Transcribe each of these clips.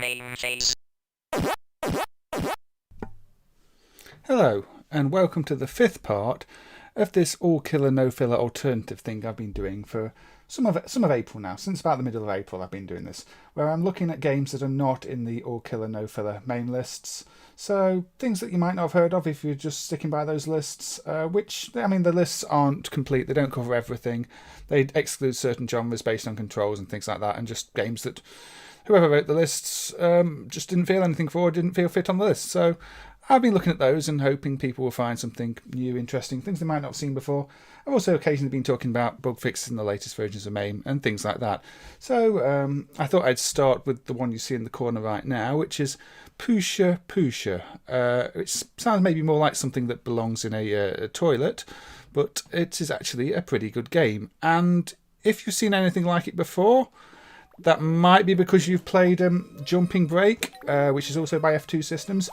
MAME phase. Hello, and welcome to the fifth part of this all-killer, no-filler alternative thing I've been doing for some of April now. Since about the middle of April I've been doing this, where I'm looking at games that are not in the all-killer, no-filler main lists. So, things that you might not have heard of if you're just sticking by those lists, which, I mean, the lists aren't complete, they don't cover everything. They exclude certain genres based on controls and things like that, and just games that whoever wrote the lists just didn't feel anything for, didn't feel fit on the list. So I've been looking at those and hoping people will find something new, interesting, things they might not have seen before. I've also occasionally been talking about bug fixes in the latest versions of MAME and things like that. So I thought I'd start with the one you see in the corner right now, which is Poosho. It sounds maybe more like something that belongs in a toilet, but it is actually a pretty good game. And if you've seen anything like it before, that might be because you've played Jumping Break, which is also by F2 Systems.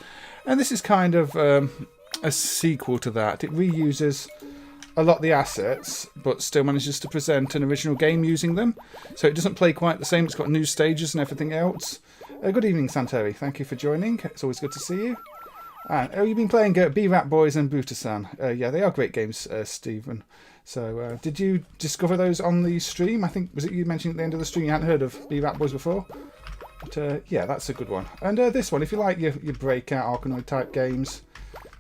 And this is kind of a sequel to that. It reuses a lot of the assets, but still manages to present an original game using them. So it doesn't play quite the same. It's got new stages and everything else. Good evening, Santori. Thank you for joining. It's always good to see you. And you've been playing B-Rat Boys and Buta-san. Yeah, they are great games, Stephen. So, did you discover those on the stream? I think, was it you mentioned at the end of the stream you hadn't heard of B-Rat Boys before? But, yeah, that's a good one. And this one, if you like your breakout Arkanoid type games,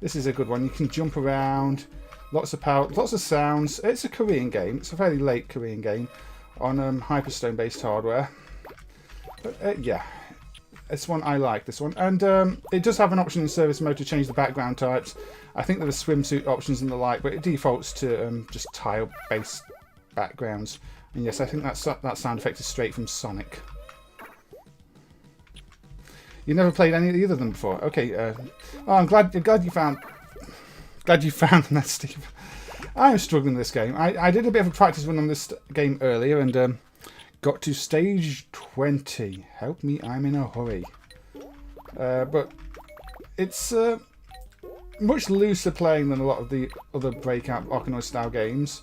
this is a good one. You can jump around, lots of power, lots of sounds. It's a Korean game. It's a fairly late Korean game on Hyperstone-based hardware. But, yeah, this one I like, this one. And it does have an option in service mode to change the background types. I think there are swimsuit options and the like, but it defaults to just tile-based backgrounds. And yes, I think that sound effect is straight from Sonic. You've never played any of the other than before? Okay. Oh, I'm glad you found that, Steve. I am struggling with this game. I did a bit of a practice run on this game earlier and got to stage 20. Help me, I'm in a hurry. But it's much looser playing than a lot of the other breakout Arkanoid style games.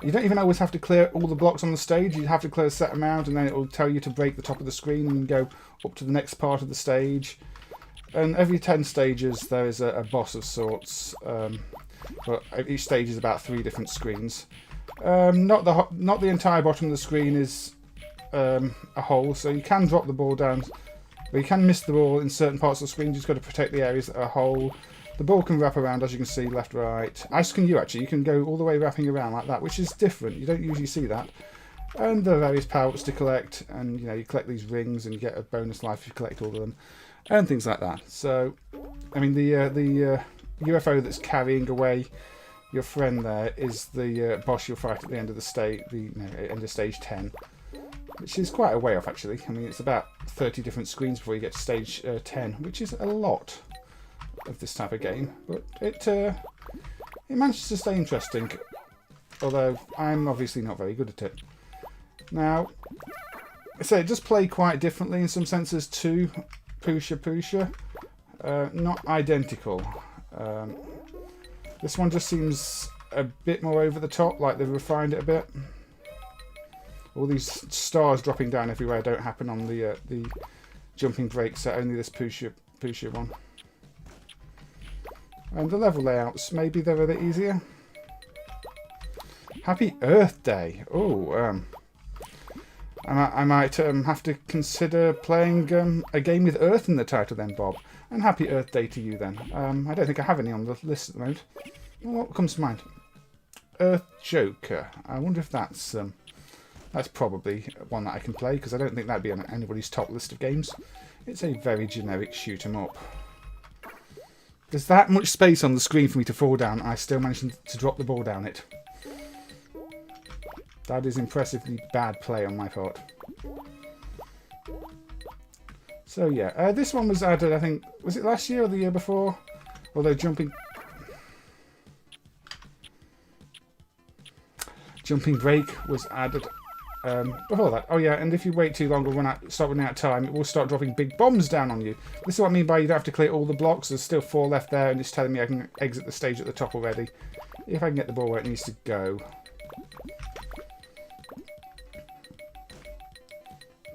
You don't even always have to clear all the blocks on the stage. You have to clear a set amount and then it will tell you to break the top of the screen and go up to the next part of the stage. And every 10 stages there is a boss of sorts. But each stage is about 3 different screens. Not the entire bottom of the screen is a hole, so you can drop the ball down, but you can miss the ball in certain parts of the screen. You just got to protect the areas that are a hole. The ball can wrap around, as you can see, left, right. As can you, actually. You can go all the way wrapping around like that, which is different. You don't usually see that. And there are various power-ups to collect, and you collect these rings, and you get a bonus life if you collect all of them, and things like that. So, I mean, the UFO that's carrying away your friend there is the boss you'll fight at the end of the stage, end of stage 10, which is quite a way off, actually. I mean, it's about 30 different screens before you get to stage 10, which is a lot of this type of game, but it manages to stay interesting, although I'm obviously not very good at it. Now, so it does play quite differently in some senses to Poosho. Not identical. This one just seems a bit more over the top, like they've refined it a bit. All these stars dropping down everywhere don't happen on the jumping breaks, so only this Poosho one. And the level layouts, maybe they're a bit easier. Happy Earth Day. Oh, I might have to consider playing a game with Earth in the title then, Bob. And Happy Earth Day to you then. I don't think I have any on the list at the moment. What comes to mind? Earth Joker. I wonder if that's probably one that I can play, because I don't think that'd be on anybody's top list of games. It's a very generic shoot 'em up. There's that much space on the screen for me to fall down. I still managed to drop the ball down it. That is impressively bad play on my part. So yeah, this one was added, I think, was it last year or the year before? Although Jumping Break was added before that. Oh yeah, and if you wait too long or start running out of time, it will start dropping big bombs down on you. This is what I mean by you don't have to clear all the blocks. There's still 4 left there, and it's telling me I can exit the stage at the top already. If I can get the ball where it needs to go.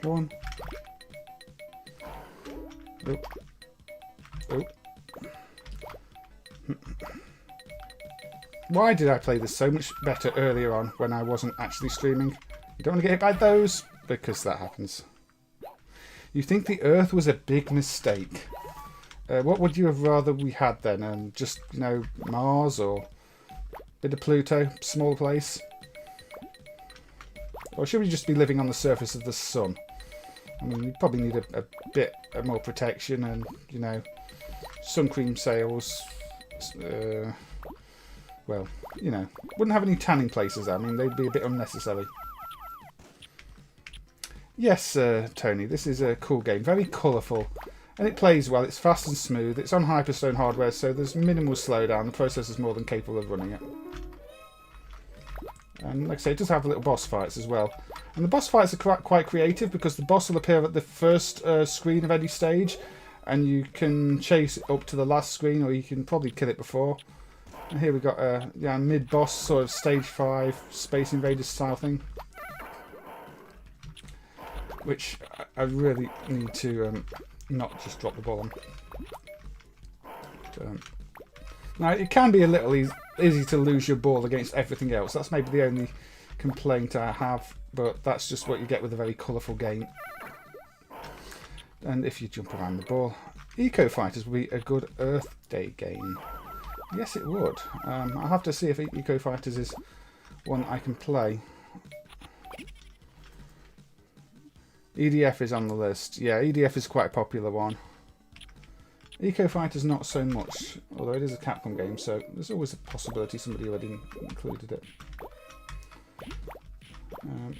Go on. Oh. Oh. Why did I play this so much better earlier on when I wasn't actually streaming? You don't want to get hit by those, because that happens. You think the Earth was a big mistake. What would you have rather we had then? Just, Mars or a bit of Pluto, small place? Or should we just be living on the surface of the sun? I mean, we probably need a bit more protection and, sun cream sails. Well, wouldn't have any tanning places. I mean, they'd be a bit unnecessary. Yes, Tony, this is a cool game. Very colourful. And it plays well. It's fast and smooth. It's on Hyperstone hardware, so there's minimal slowdown. The processor's more than capable of running it. And like I say, it does have little boss fights as well. And the boss fights are quite creative, because the boss will appear at the first screen of any stage, and you can chase it up to the last screen, or you can probably kill it before. And here we've got a mid-boss sort of stage 5 Space Invaders style thing, which I really need to not just drop the ball on. But, now, it can be a little easy to lose your ball against everything else. That's maybe the only complaint I have, but that's just what you get with a very colourful game. And if you jump around the ball, Eco Fighters would be a good Earth Day game. Yes, it would. I'll have to see if Eco Fighters is one I can play. EDF is on the list. Yeah, EDF is quite a popular one. Eco Fighters not so much, although it is a Capcom game, so there's always a possibility somebody already included it. And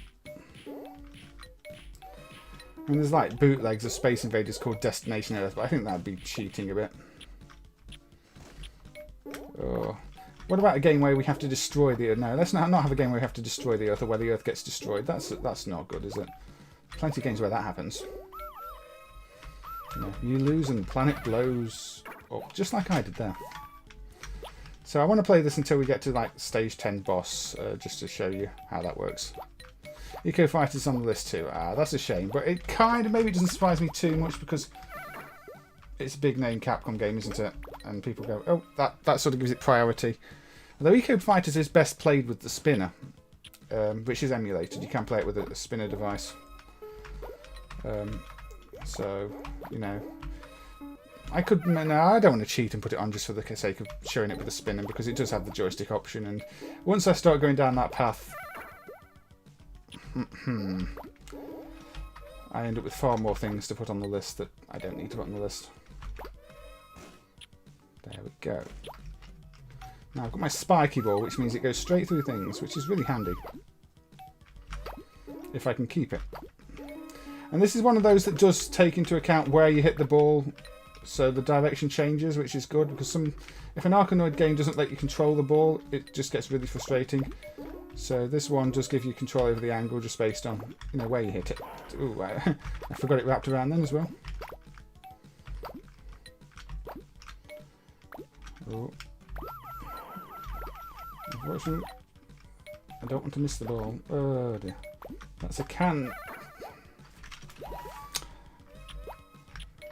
there's like bootlegs of Space Invaders called Destination Earth, but I think that'd be cheating a bit. Oh. What about a game where we have to destroy the Earth? No, let's not have a game where we have to destroy the Earth, or where the Earth gets destroyed. That's not good, is it? Plenty of games where that happens. You lose and the planet blows up, just like I did there. So I want to play this until we get to like stage 10 boss, just to show you how that works. Eco Fighters on the list too. That's a shame, but it kind of maybe doesn't surprise me too much, because it's a big name Capcom game, isn't it? And people go, oh, that sort of gives it priority. Although Eco Fighters is best played with the spinner, which is emulated. You can play it with a spinner device. So, you know, I don't want to cheat and put it on just for the sake of showing it with a spinner, because it does have the joystick option. And once I start going down that path, I end up with far more things to put on the list that I don't need to put on the list. There we go. Now I've got my spiky ball, which means it goes straight through things, which is really handy. If I can keep it. And this is one of those that does take into account where you hit the ball, so the direction changes, which is good, because if an Arkanoid game doesn't let you control the ball, it just gets really frustrating. So this one does give you control over the angle just based on, you know, where you hit it. Ooh, I forgot it wrapped around then as well. Oh. Unfortunately, I don't want to miss the ball. Oh dear. That's a can.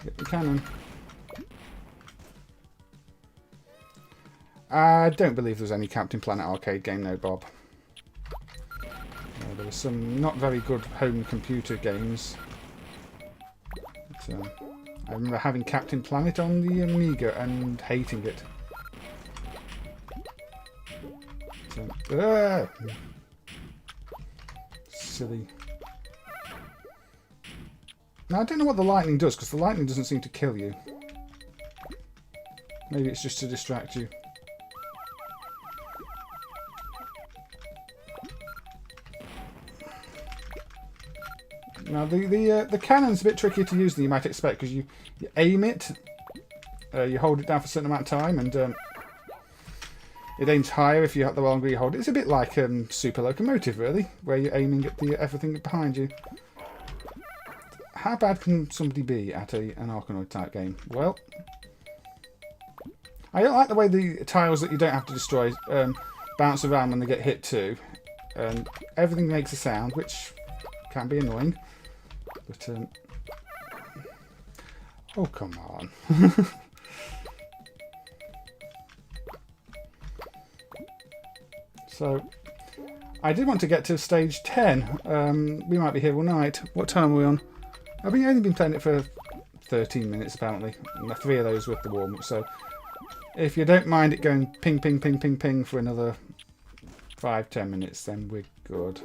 Get the cannon. I don't believe there's any Captain Planet arcade game, no, Bob. There were some not very good home computer games. But, I remember having Captain Planet on the Amiga and hating it. So, silly. Now, I don't know what the lightning does, because the lightning doesn't seem to kill you. Maybe it's just to distract you. Now, the cannon's a bit trickier to use than you might expect, because you aim it, you hold it down for a certain amount of time, and it aims higher if you have the longer you hold it. It's a bit like Super Locomotive, really, where you're aiming at everything behind you. How bad can somebody be at an Arkanoid type game? Well, I don't like the way the tiles that you don't have to destroy bounce around when they get hit too. And everything makes a sound, which can be annoying. But, oh, come on. So, I did want to get to stage 10. We might be here all night. What time are we on? I've only been playing it for 13 minutes, apparently. And 3 of those with the warm-up. So, if you don't mind it going ping, ping, ping, ping, ping for another 5-10 minutes, then we're good.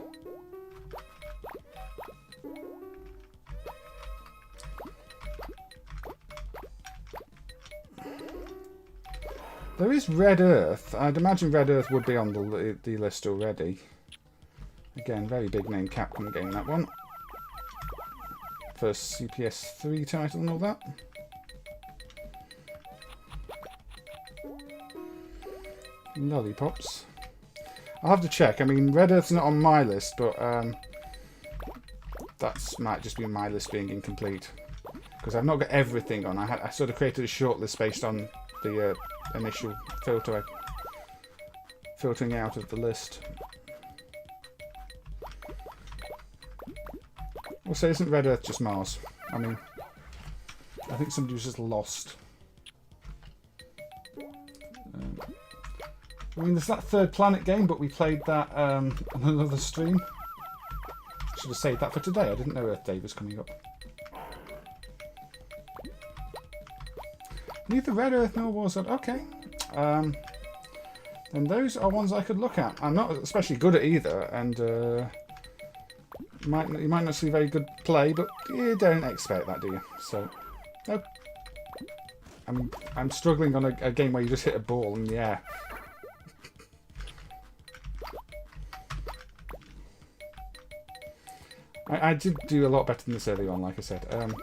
There is Red Earth. I'd imagine Red Earth would be on the list already. Again, very big name Capcom game, that one. First CPS3 title and all that. Lollipops. I'll have to check. I mean, Red Earth's not on my list, but that might just be my list being incomplete. Because I've not got everything on. I sort of created a short list based on the initial filtering out of the list. Also, isn't Red Earth just Mars? I mean, I think somebody was just lost. I mean, there's that Third Planet game, but we played that on another stream. Should have saved that for today. I didn't know Earth Day was coming up. Neither Red Earth nor Warzone. Okay. And those are ones I could look at. I'm not especially good at either, and you might not see very good play, but you don't expect that, do you? So, no. I mean, I'm struggling on a game where you just hit a ball in the air. I did do a lot better than this early on, like I said.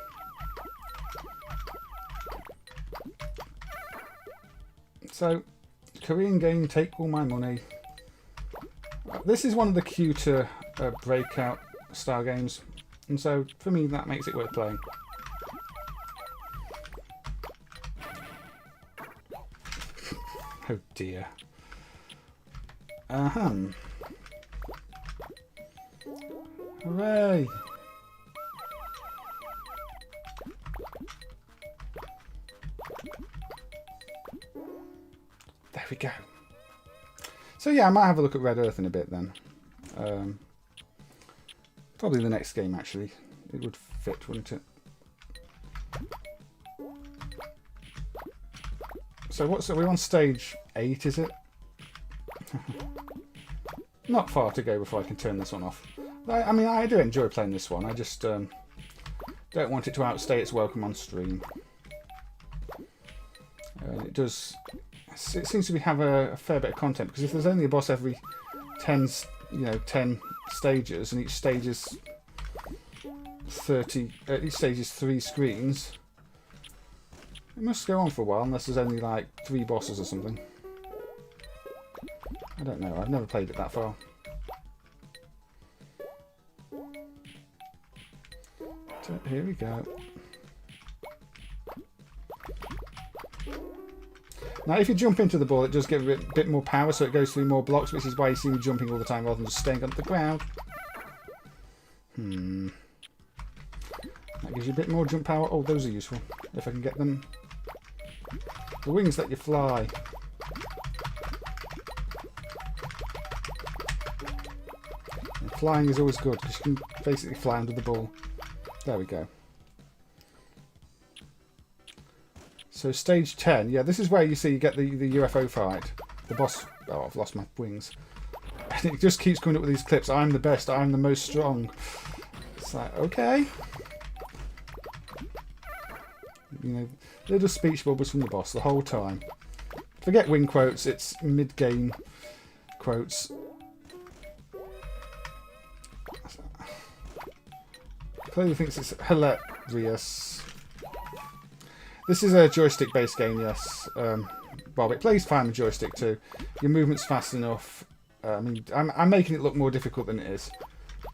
So, Korean game, take all my money. This is one of the cuter breakout style games, and so for me that makes it worth playing. Oh dear. Hooray! There we go. So yeah, I might have a look at Red Earth in a bit then. Probably the next game actually. It would fit, wouldn't it? So we're on stage 8, is it? Not far to go before I can turn this one off. I mean, I do enjoy playing this one. I just don't want it to outstay its welcome on stream. It does. It seems to have a fair bit of content, because if there's only a boss every 10 stages, and each stage is 30, each stage is 3 screens, it must go on for a while, unless there's only like 3 bosses or something. I don't know. I've never played it that far. So here we go. Now, if you jump into the ball, it does give it a bit more power, so it goes through more blocks, which is why you see me jumping all the time rather than just staying on the ground. That gives you a bit more jump power. Oh, those are useful, if I can get them. The wings let you fly. And flying is always good, because you can basically fly under the ball. There we go. So stage 10, yeah, this is where you see you get the UFO fight. The boss, oh, I've lost my wings. And it just keeps coming up with these clips. I'm the best, I'm the most strong. It's like, okay. You know, little speech bubbles from the boss the whole time. Forget wing quotes, it's mid-game quotes. Clearly thinks it's hilarious. This is a joystick-based game, yes. Well, it plays fine with joystick too. Your movement's fast enough. I mean, I'm making it look more difficult than it is,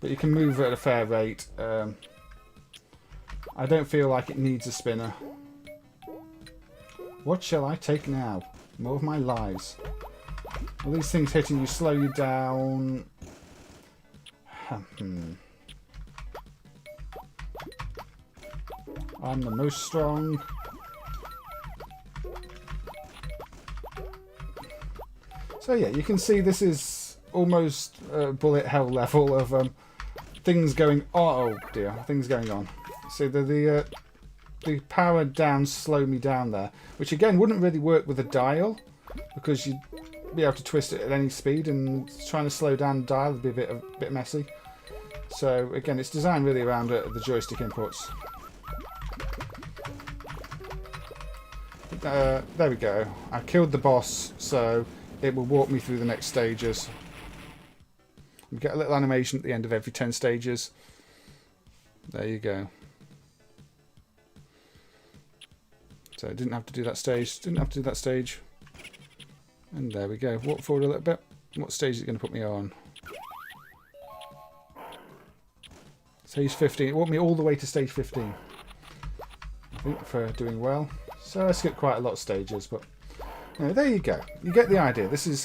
but you can move at a fair rate. I don't feel like it needs a spinner. What shall I take now? More of my lives. All these things hitting you slow you down. I'm the most strong. So yeah, you can see this is almost bullet hell level of things going. Oh dear, things going on. So the power down slow me down there, which again wouldn't really work with a dial, because you'd be able to twist it at any speed, and trying to slow down the dial would be a bit messy. So again, it's designed really around the joystick inputs. There we go. I killed the boss, so it will walk me through the next stages. We get a little animation at the end of every 10 stages. There you go. So I didn't have to do that stage. Didn't have to do that stage. And there we go. Walk forward a little bit. What stage is it going to put me on? Stage 15. It walked me all the way to stage 15. I think for doing well. So I skipped quite a lot of stages, but you know, there you go. You get the idea. This is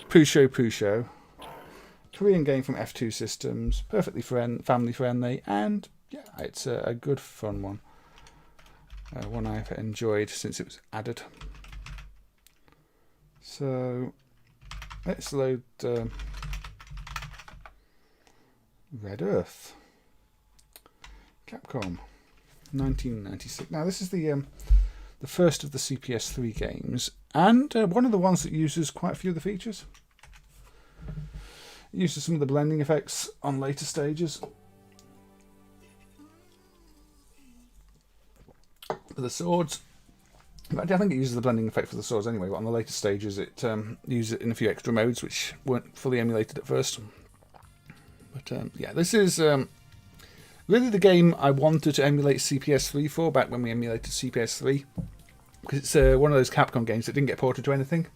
Poosho, Korean game from F2 Systems, perfectly family friendly, and yeah, it's a good fun one. One I've enjoyed since it was added. So let's load Red Earth, Capcom, 1996. Now this is the first of the CPS3 games, and one of the ones that uses quite a few of the features. It uses some of the blending effects on later stages. For the swords, in fact, I think it uses the blending effect for the swords anyway, but on the later stages it uses it in a few extra modes which weren't fully emulated at first. But yeah, this is really the game I wanted to emulate CPS3 for, back when we emulated CPS3. Because it's one of those Capcom games that didn't get ported to anything.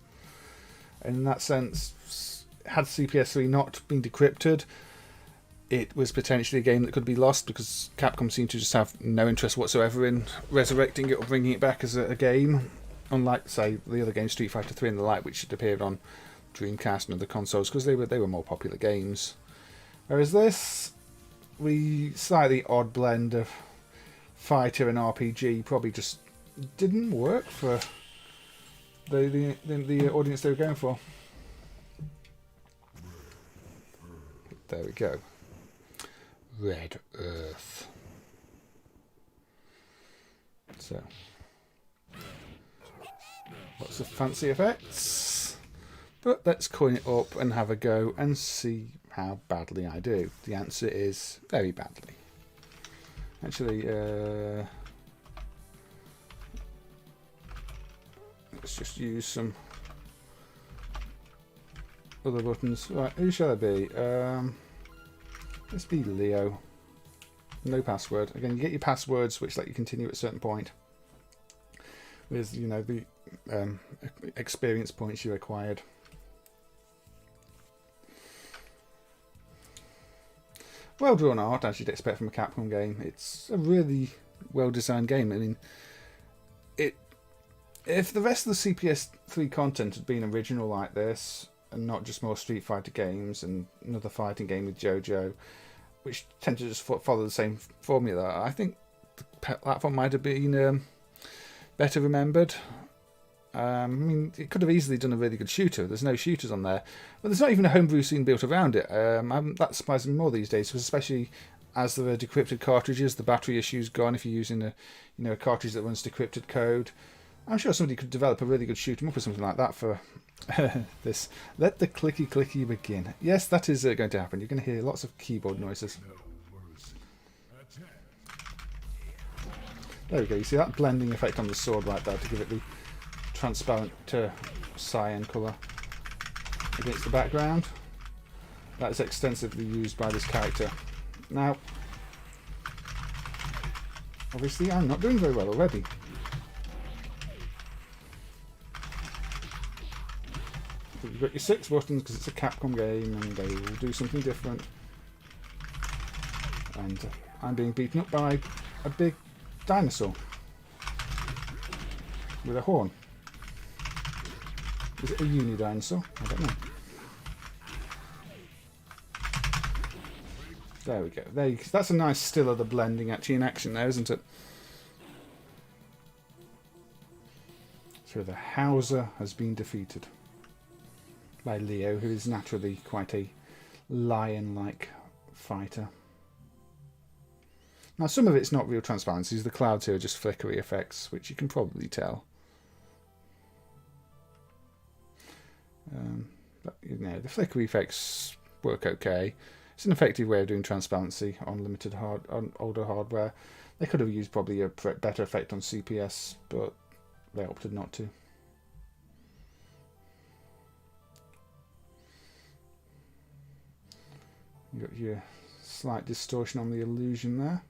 And in that sense, had CPS3 not been decrypted, it was potentially a game that could be lost, because Capcom seemed to just have no interest whatsoever in resurrecting it or bringing it back as a game. Unlike, say, the other games, Street Fighter 3 and the like, which had appeared on Dreamcast and other consoles, because they were more popular games. Whereas this, slightly odd blend of fighter and RPG, probably just didn't work for the audience they were going for. There we go. Red Earth. So, lots of fancy effects. But let's coin it up and have a go and see how badly I do. The answer is very badly. Actually, let's just use some other buttons. Right, who shall I be? Let's be Leo. No password. Again, you get your passwords which let you continue at a certain point with, you know, the experience points you acquired. Well drawn art, as you'd expect from a Capcom game. It's a really well designed game. I mean, if the rest of the CPS3 content had been original like this, and not just more Street Fighter games and another fighting game with JoJo, which tend to just follow the same formula, I think the platform might have been better remembered. I mean, it could have easily done a really good shooter. There's no shooters on there, but there's not even a homebrew scene built around it. That surprises me more these days, because especially as there are decrypted cartridges, the battery issue's gone if you're using a cartridge that runs decrypted code. I'm sure somebody could develop a really good shoot 'em up or something like that for this. Let the clicky clicky begin. Yes, that is going to happen. You're going to hear lots of keyboard noises. There we go. You see that blending effect on the sword right there to give it the transparent cyan colour against the background. That is extensively used by this character. Now, obviously I'm not doing very well already. You've got your 6 buttons because it's a Capcom game and they will do something different. And I'm being beaten up by a big dinosaur with a horn. Is it a uni dinosaur? I don't know. There we go. That's a nice still of the blending actually in action there, isn't it? So the Hauser has been defeated by Leo, who is naturally quite a lion-like fighter. Now, some of it's not real transparencies. The clouds here are just flickery effects, which you can probably tell. But, you know, the flickery effects work okay. It's an effective way of doing transparency on on older hardware. They could have used probably a better effect on CPS, but they opted not to. You got your slight distortion on the illusion there,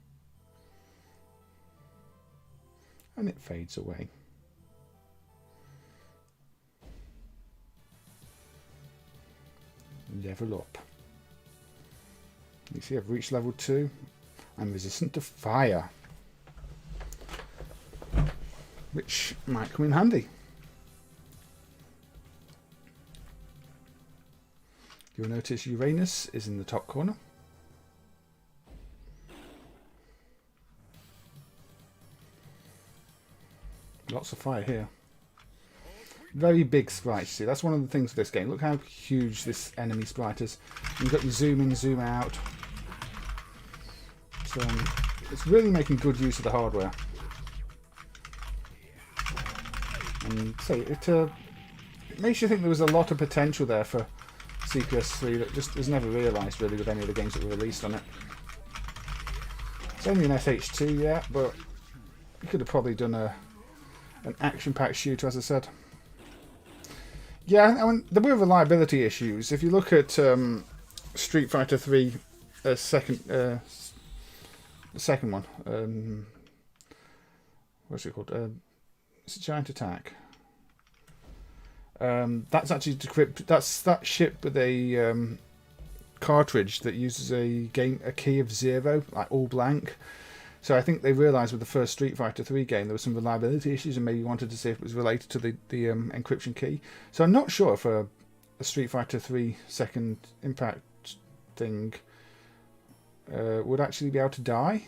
and it fades away. Level up. You see, I've reached level 2. I'm resistant to fire, which might come in handy. You'll notice Uranus is in the top corner. Lots of fire here. Very big sprites. See, that's one of the things with this game. Look how huge this enemy sprite is. You've got your zoom in, zoom out. So it's really making good use of the hardware. And so it makes you think there was a lot of potential there for CPS3 that just was never realised really with any of the games that were released on it. It's only an SH2 yet, but you could have probably done an action-packed shooter, as I said. Yeah, I mean, there were reliability issues. If you look at Street Fighter 3, the second one, what's it called? It's a Giant Attack. That's actually decrypted. That shipped with a cartridge that uses a key of 0, like all blank. So I think they realised with the first Street Fighter 3 game there were some reliability issues and maybe wanted to see if it was related to the encryption key. So I'm not sure if a Street Fighter 3 second impact thing would actually be able to die,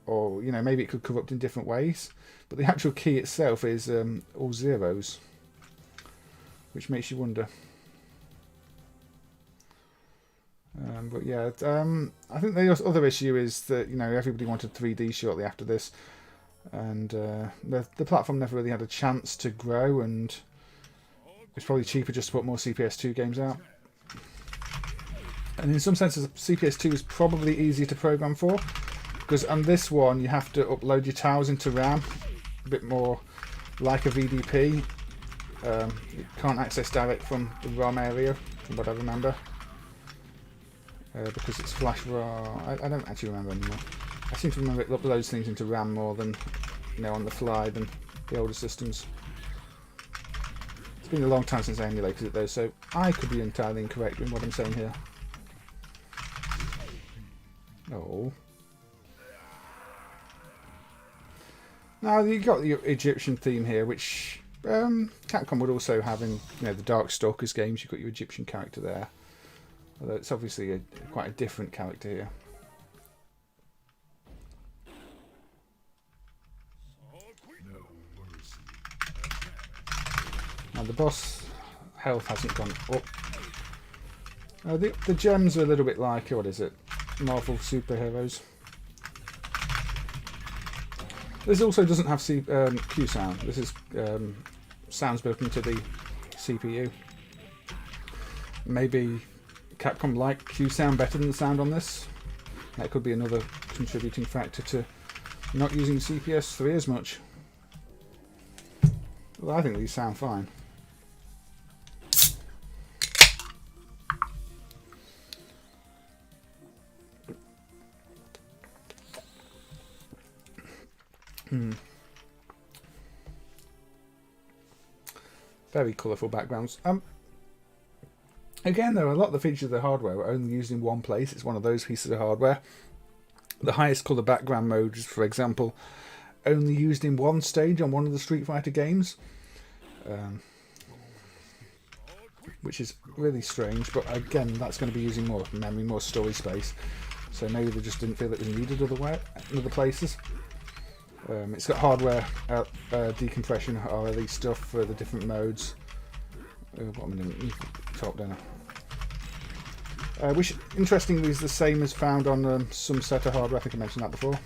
or you know, maybe it could corrupt in different ways. But the actual key itself is all zeros. which makes you wonder. But yeah, I think the other issue is that, you know, everybody wanted 3D shortly after this, and the platform never really had a chance to grow, and it's probably cheaper just to put more CPS2 games out. And in some senses, CPS2 is probably easier to program for, because on this one you have to upload your tiles into RAM, a bit more like a VDP. You can't access direct from the ROM area, from what I remember. Because it's flash raw. I don't actually remember anymore. I seem to remember it uploads things into RAM more than, you know, on the fly than the older systems. It's been a long time since I emulated it though, so I could be entirely incorrect in what I'm saying here. Oh. Now you've got the Egyptian theme here, which Capcom would also have in, you know, the Darkstalkers games. You've got your Egyptian character there. Although it's obviously quite a different character here. Now the boss health hasn't gone up. The gems are a little bit like, what is it, Marvel superheroes. This also doesn't have Q sound. This is sounds built into the CPU. Maybe Capcom like Q sound better than the sound on this. That could be another contributing factor to not using CPS3 as much. Well, I think these sound fine. Very colourful backgrounds. Again, though, a lot of the features of the hardware were only used in one place. It's one of those pieces of hardware. The highest colour background mode is, for example, only used in one stage on one of the Street Fighter games. Which is really strange, but again, that's going to be using more memory, more story space. So maybe they just didn't feel it was needed in other places. It's got hardware decompression, RLE stuff for the different modes. What am I doing? Top down. Which, interestingly, is the same as found on some set of hardware. I think I mentioned that before.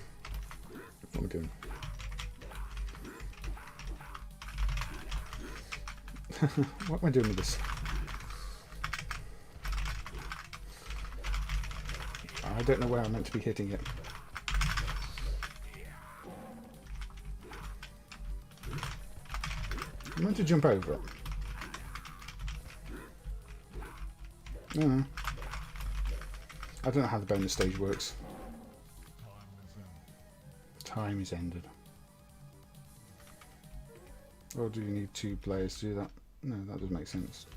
What am I doing? What am I doing with this? I don't know where I'm meant to be hitting it. I'm meant to jump over it. No. I don't know how the bonus stage works. Time is ended. Or do you need two players to do that? No, that doesn't make sense.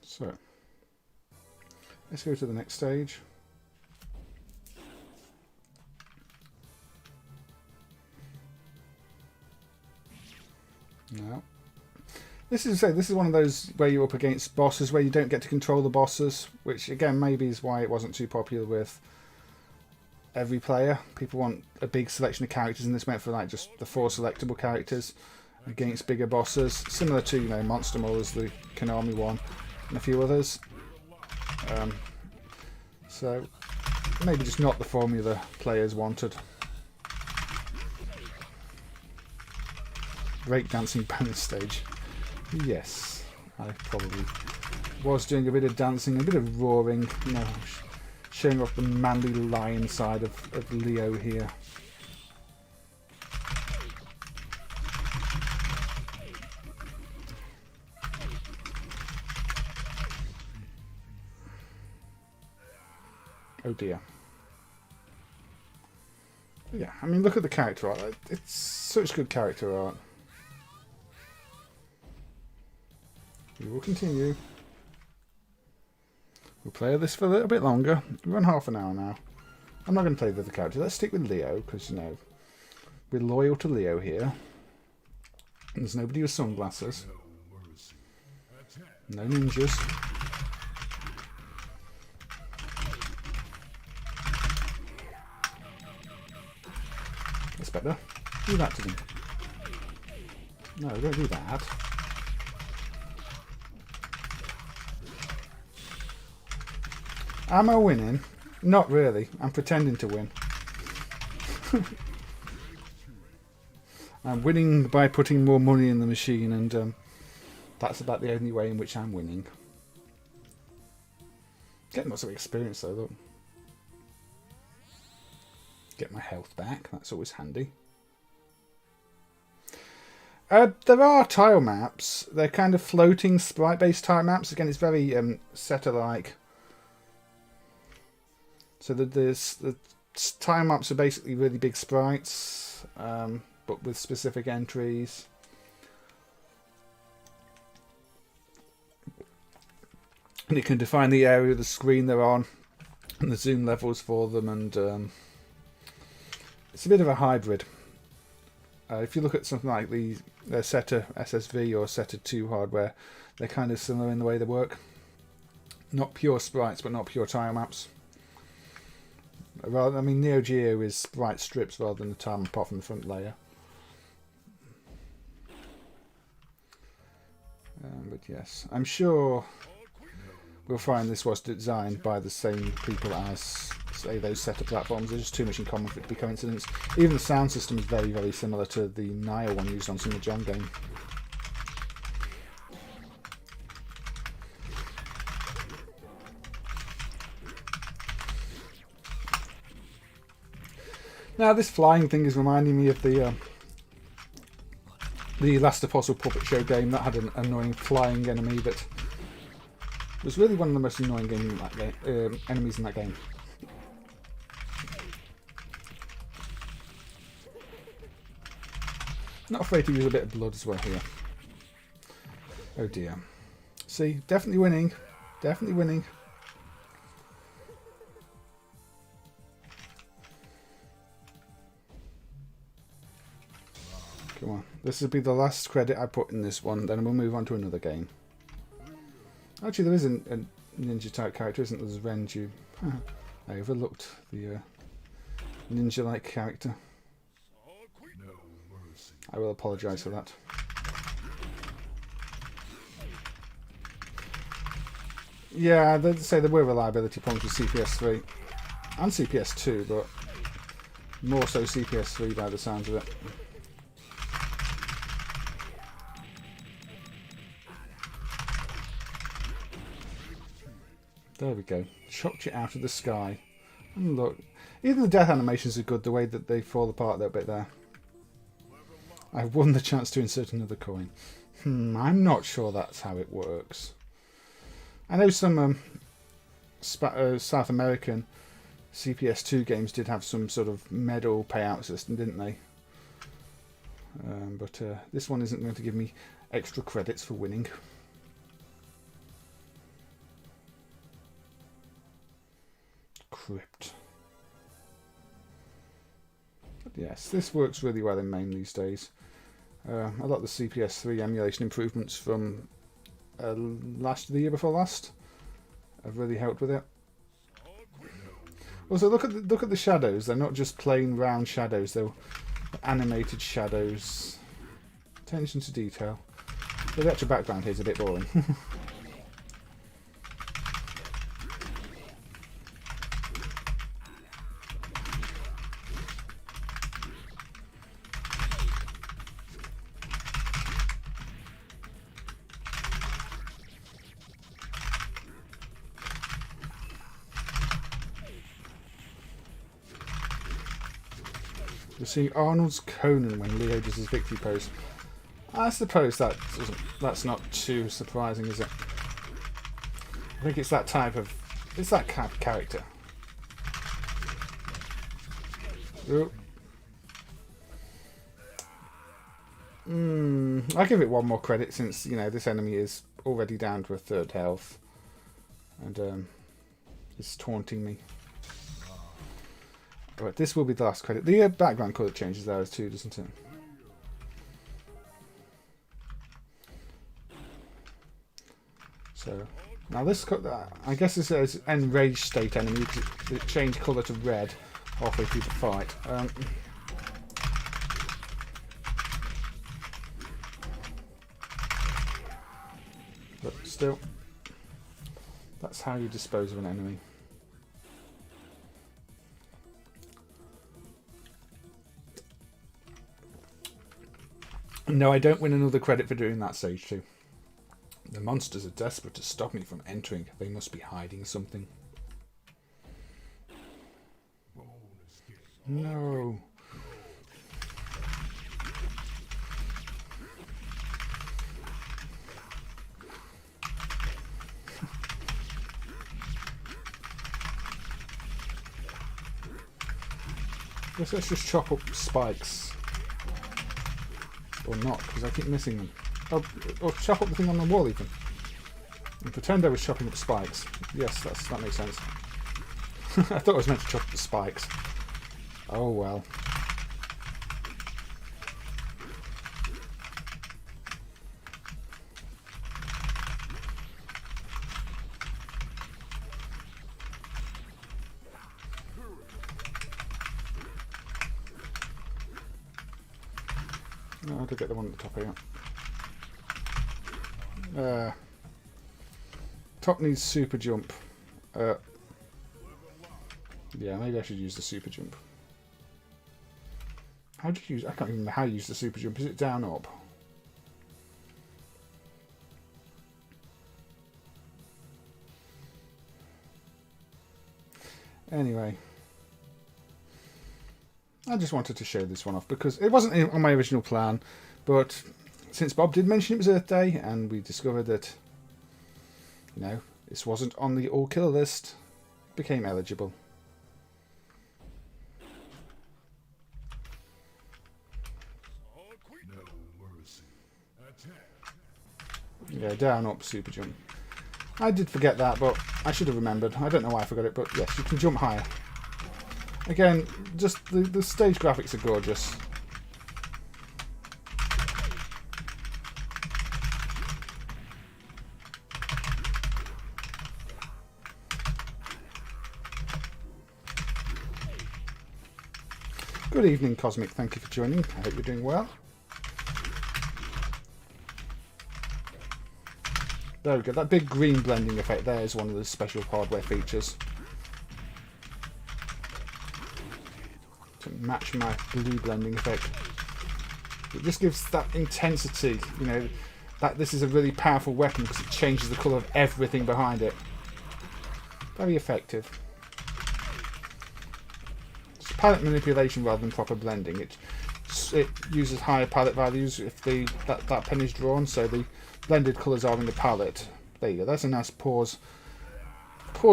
So, let's go to the next stage. No. This is one of those where you're up against bosses where you don't get to control the bosses, which again maybe is why it wasn't too popular with every player. People want a big selection of characters, and this meant for like just the 4 selectable characters against bigger bosses, similar to, you know, Monster Mall's the Konami one and a few others. So maybe just not the formula players wanted. Breakdancing bonus stage. Yes, I probably was doing a bit of dancing, a bit of roaring, you know, showing off the manly lion side of Leo here. Oh dear. Yeah, I mean, look at the character art. It's such good character art. We will continue. We'll play this for a little bit longer. We're on half an hour now. I'm not going to play the other character. Let's stick with Leo, because, you know, we're loyal to Leo here. There's nobody with sunglasses. No ninjas. That's better. Do that to them. No, don't do that. Am I winning? Not really. I'm pretending to win. I'm winning by putting more money in the machine, and that's about the only way in which I'm winning. Getting lots of experience though, look. Get my health back, that's always handy. There are tile maps. They're kind of floating sprite-based tile maps. Again, it's very setter-like. So the tile maps are basically really big sprites, but with specific entries. And you can define the area of the screen they're on, and the zoom levels for them, and it's a bit of a hybrid. If you look at something like the Setter SSV or Setter 2 hardware, they're kind of similar in the way they work. Not pure sprites, but not pure tile maps. Rather, I mean, Neo Geo is sprite strips rather than the tile apart from the front layer. But yes, I'm sure we'll find this was designed by the same people as, say, those Setter platforms. There's just too much in common for it to be coincidence. Even the sound system is very, very similar to the Nile one used on some of the John game. Now, this flying thing is reminding me of the Last Apostle Puppet Show game that had an annoying flying enemy that was really one of the most annoying game in that game, enemies in that game. Not afraid to use a bit of blood as well here. Oh dear. See, definitely winning. Definitely winning. Come on. This will be the last credit I put in this one, then we'll move on to another game. Actually, there is a ninja type character, isn't there? There's Renju. I overlooked the ninja-like character. I will apologise for that. Yeah, they'd say there were reliability problems with CPS3 and CPS2, but more so CPS3 by the sounds of it. There we go. Chopped it out of the sky. And look, even the death animations are good, the way that they fall apart a little bit there. I've won the chance to insert another coin. I'm not sure that's how it works. I know some South American CPS2 games did have some sort of medal payout system, didn't they? But this one isn't going to give me extra credits for winning. Crypt. But yes, this works really well in MAME these days. A lot of the CPS3 emulation improvements from the year before last have really helped with it. Also, look at the shadows. They're not just plain round shadows. They're animated shadows. Attention to detail. But the actual background here is a bit boring. We're seeing Arnold's Conan when Leo does his victory pose. I suppose that's not too surprising, is it? I think it's that type of... It's that kind of character. Ooh. I'll give it one more credit since, you know, this enemy is already down to a third health. And it's taunting me. Right, this will be the last credit. The background colour changes there too, doesn't it? So now this, I guess this is enraged state enemy because it changed colour to red halfway through the fight. But still, that's how you dispose of an enemy. No, I don't win another credit for doing that stage 2. The monsters are desperate to stop me from entering. They must be hiding something. No. Let's just chop up spikes. Or not, because I keep missing them. Oh, or chop up the thing on the wall even. And pretend I was chopping up spikes. Yes, that makes sense. I thought I was meant to chop up the spikes. Oh well. No, I did get the one at the top here. Top needs super jump. Yeah, maybe I should use the super jump. How do you use? I can't even remember how you use the super jump. Is it down up? Anyway, I just wanted to show this one off because it wasn't on my original plan, but since Bob did mention it was Earth Day and we discovered that, you know, this wasn't on the all killer list, became eligible. Yeah, down, up, super jump. I did forget that, but I should have remembered. I don't know why I forgot it, but yes, you can jump higher. Again, just the stage graphics are gorgeous. Good evening, Cosmic. Thank you for joining. I hope you're doing well. There we go. That big green blending effect there is one of the special hardware features. To match my blue blending effect. It just gives that intensity, you know, that this is a really powerful weapon because it changes the colour of everything behind it. Very effective. It's palette manipulation rather than proper blending. It uses higher palette values if that pen is drawn, so the blended colours are in the palette. There you go, that's a nice pause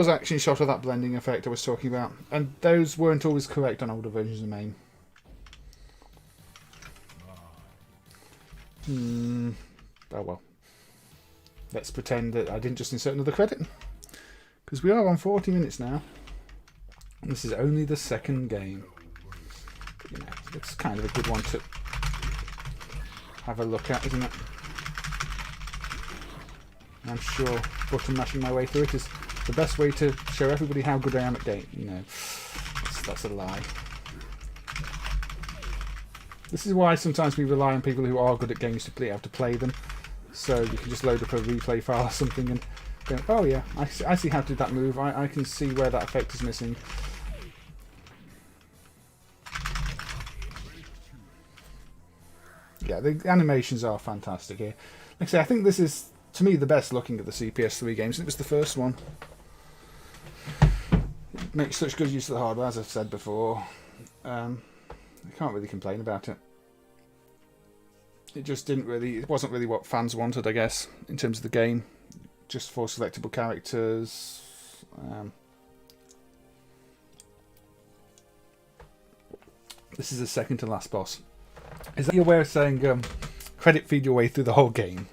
action shot of that blending effect I was talking about. And those weren't always correct on older versions of MAME. Oh well. Let's pretend that I didn't just insert another credit. Because we are on 40 minutes now. And this is only the second game. But, you know, it's kind of a good one to have a look at, isn't it? I'm sure button mashing my way through it is the best way to show everybody how good I am at game. You know, that's a lie. This is why sometimes we rely on people who are good at games to be able to play them. So you can just load up a replay file or something and go, oh yeah, I see how to do that move. I can see where that effect is missing. Yeah, the animations are fantastic here. Like I say, I think this is, to me, the best looking of the CPS3 games. It was the first one. It makes such good use of the hardware, as I've said before. I can't really complain about it. It just it wasn't really what fans wanted, I guess, in terms of the game. Just 4 selectable characters. This is the second to last boss. Is that your way of saying credit feed your way through the whole game?